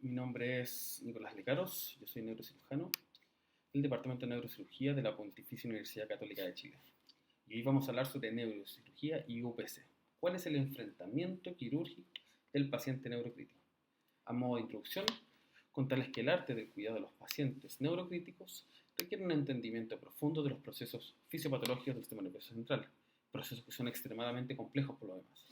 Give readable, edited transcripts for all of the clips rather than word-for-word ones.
Mi nombre es Nicolás Lecaros, yo soy neurocirujano del Departamento de Neurocirugía de la Pontificia Universidad Católica de Chile. Y hoy vamos a hablar sobre neurocirugía y UPC. ¿Cuál es el enfrentamiento quirúrgico del paciente neurocrítico? A modo de introducción, contarles que el arte del cuidado de los pacientes neurocríticos requiere un entendimiento profundo de los procesos fisiopatológicos del sistema nervioso central, procesos que son extremadamente complejos por lo demás.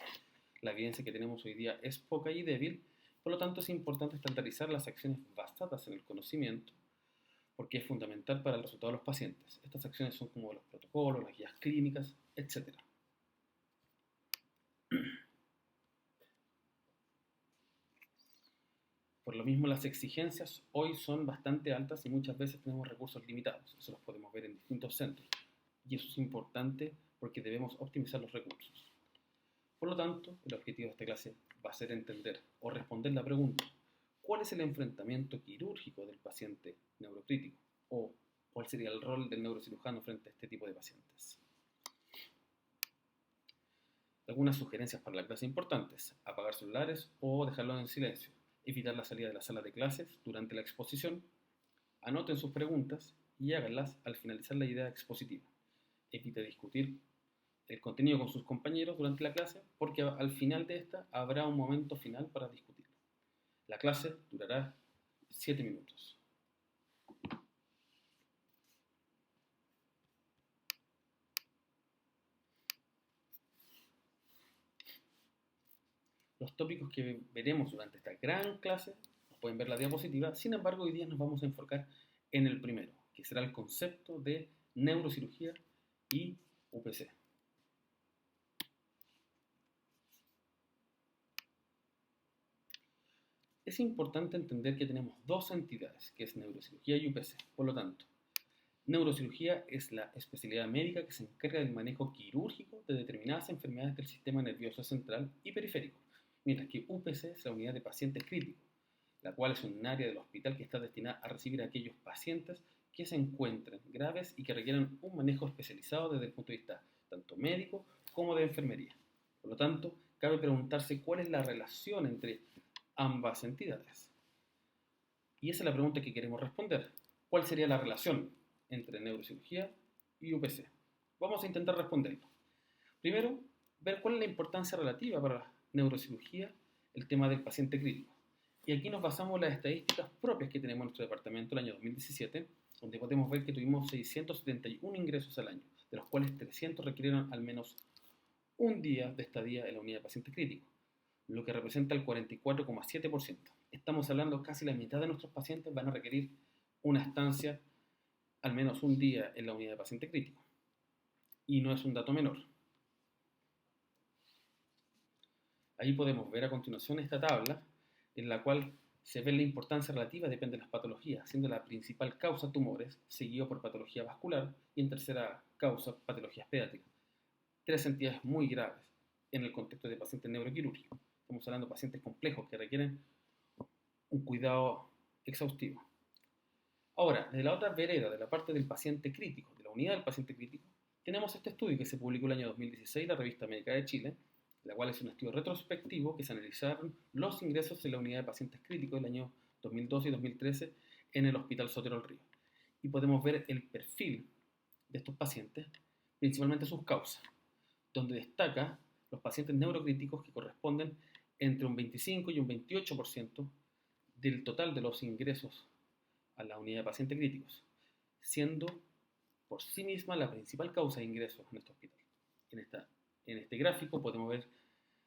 La evidencia que tenemos hoy día es poca y débil, por lo tanto es importante estandarizar las acciones basadas en el conocimiento, porque es fundamental para el resultado de los pacientes. Estas acciones son como los protocolos, las guías clínicas, etc. Por lo mismo, las exigencias hoy son bastante altas y muchas veces tenemos recursos limitados. Eso los podemos ver en distintos centros. Y eso es importante porque debemos optimizar los recursos. Por lo tanto, el objetivo de esta clase va a ser entender o responder la pregunta: ¿cuál es el enfrentamiento quirúrgico del paciente neurocrítico? ¿O cuál sería el rol del neurocirujano frente a este tipo de pacientes? Algunas sugerencias para la clase importantes: apagar celulares o dejarlos en silencio, evitar la salida de la sala de clases durante la exposición, anoten sus preguntas y háganlas al finalizar la idea expositiva. Evite discutir el contenido con sus compañeros durante la clase, porque al final de esta habrá un momento final para discutirlo. La clase durará 7 minutos. Los tópicos que veremos durante esta gran clase, pueden ver la diapositiva, sin embargo hoy día nos vamos a enfocar en el primero, que será el concepto de neurocirugía y UPC. Es importante entender que tenemos dos entidades, que es neurocirugía y UPC. Por lo tanto, neurocirugía es la especialidad médica que se encarga del manejo quirúrgico de determinadas enfermedades del sistema nervioso central y periférico, mientras que UPC es la unidad de pacientes críticos, la cual es un área del hospital que está destinada a recibir a aquellos pacientes que se encuentren graves y que requieren un manejo especializado desde el punto de vista tanto médico como de enfermería. Por lo tanto, cabe preguntarse cuál es la relación entre ambas entidades. Y esa es la pregunta que queremos responder. ¿Cuál sería la relación entre neurocirugía y UPC? Vamos a intentar responderlo. Primero, ver cuál es la importancia relativa para la neurocirugía el tema del paciente crítico. Y aquí nos basamos en las estadísticas propias que tenemos en nuestro departamento el año 2017, donde podemos ver que tuvimos 671 ingresos al año, de los cuales 300 requirieron al menos un día de estadía en la unidad de paciente crítico, lo que representa el 44,7%. Estamos hablando casi la mitad de nuestros pacientes van a requerir una estancia al menos un día en la unidad de paciente crítico. Y no es un dato menor. Ahí podemos ver a continuación esta tabla en la cual se ve la importancia relativa depende de las patologías, siendo la principal causa tumores, seguido por patología vascular y en tercera causa patologías pediátricas. Tres entidades muy graves en el contexto de pacientes neuroquirúrgicos. Estamos hablando de pacientes complejos que requieren un cuidado exhaustivo. Ahora, de la otra vereda, de la parte del paciente crítico, de la unidad del paciente crítico, tenemos este estudio que se publicó el año 2016 en la Revista Médica de Chile, la cual es un estudio retrospectivo que se analizaron los ingresos en la unidad de pacientes críticos del año 2012 y 2013 en el Hospital Sotero del Río. Y podemos ver el perfil de estos pacientes, principalmente sus causas, donde destaca los pacientes neurocríticos que corresponden entre un 25 y un 28% del total de los ingresos a la unidad de pacientes críticos, siendo por sí misma la principal causa de ingresos en este hospital. En este gráfico podemos ver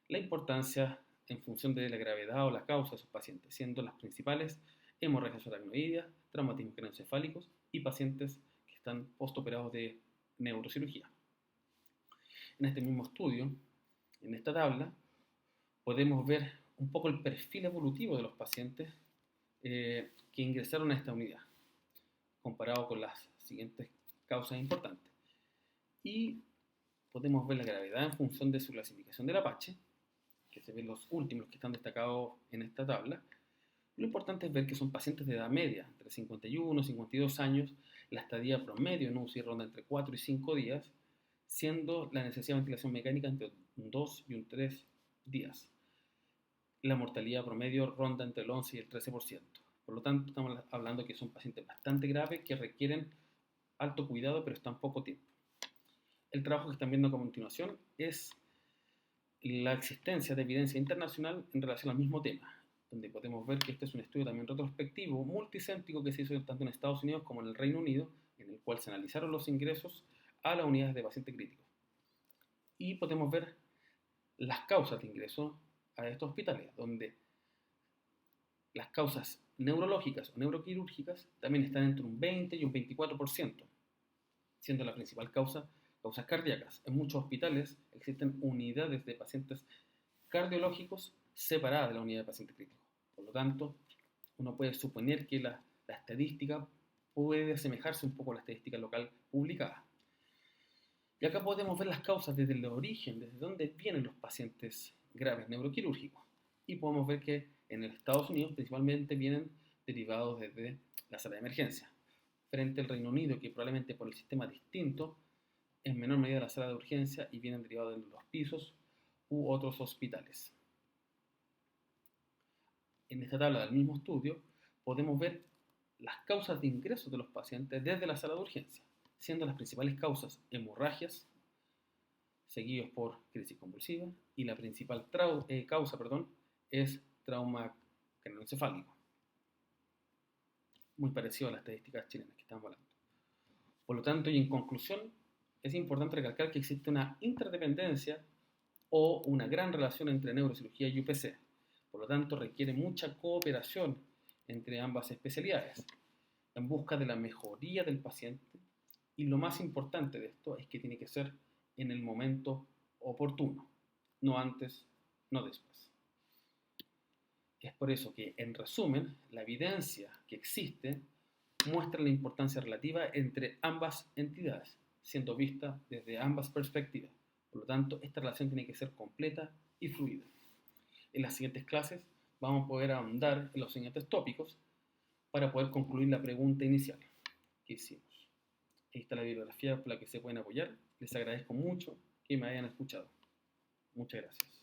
la importancia en función de la gravedad o la causa de esos pacientes, siendo las principales hemorragias aracnoideas, traumatismos craneoencefálicos y pacientes que están postoperados de neurocirugía. En este mismo estudio, en esta tabla, podemos ver un poco el perfil evolutivo de los pacientes que ingresaron a esta unidad, comparado con las siguientes causas importantes. Y podemos ver la gravedad en función de su clasificación del Apache, que se ven los últimos que están destacados en esta tabla. Lo importante es ver que son pacientes de edad media, entre 51 y 52 años, la estadía promedio en UCI ronda entre 4 y 5 días, siendo la necesidad de ventilación mecánica entre un 2 y un 3 días. la mortalidad promedio ronda entre el 11 y el 13%. Por lo tanto, estamos hablando que son pacientes bastante graves que requieren alto cuidado, pero están poco tiempo. El trabajo que están viendo a continuación es la existencia de evidencia internacional en relación al mismo tema, donde podemos ver que este es un estudio también retrospectivo, multicéntrico, que se hizo tanto en Estados Unidos como en el Reino Unido, en el cual se analizaron los ingresos a las unidades de paciente crítico. Y podemos ver las causas de ingreso a estos hospitales, donde las causas neurológicas o neuroquirúrgicas también están entre un 20 y un 24%, siendo la principal causa causas cardíacas. En muchos hospitales existen unidades de pacientes cardiológicos separadas de la unidad de paciente crítico. Por lo tanto, uno puede suponer que la estadística puede asemejarse un poco a la estadística local publicada. Y acá podemos ver las causas desde el origen, desde dónde vienen los pacientes graves neuroquirúrgicos. Y podemos ver que en los Estados Unidos principalmente vienen derivados desde la sala de emergencia, frente al Reino Unido, que probablemente por el sistema distinto, en menor medida la sala de urgencia y vienen derivados de los pisos u otros hospitales. En esta tabla del mismo estudio podemos ver las causas de ingresos de los pacientes desde la sala de urgencia, siendo las principales causas hemorragias, seguidos por crisis convulsiva, y la principal causa es trauma craneoencefálico, muy parecido a las estadísticas chilenas que estamos hablando. Por lo tanto, y en conclusión, es importante recalcar que existe una interdependencia o una gran relación entre neurocirugía y UPC. Por lo tanto, requiere mucha cooperación entre ambas especialidades en busca de la mejoría del paciente, y lo más importante de esto es que tiene que ser en el momento oportuno, no antes, no después. Es por eso que, en resumen, la evidencia que existe muestra la importancia relativa entre ambas entidades, siendo vista desde ambas perspectivas. Por lo tanto, esta relación tiene que ser completa y fluida. En las siguientes clases vamos a poder ahondar en los siguientes tópicos para poder concluir la pregunta inicial que hicimos. Ahí está la bibliografía por la que se pueden apoyar. Les agradezco mucho que me hayan escuchado. Muchas gracias.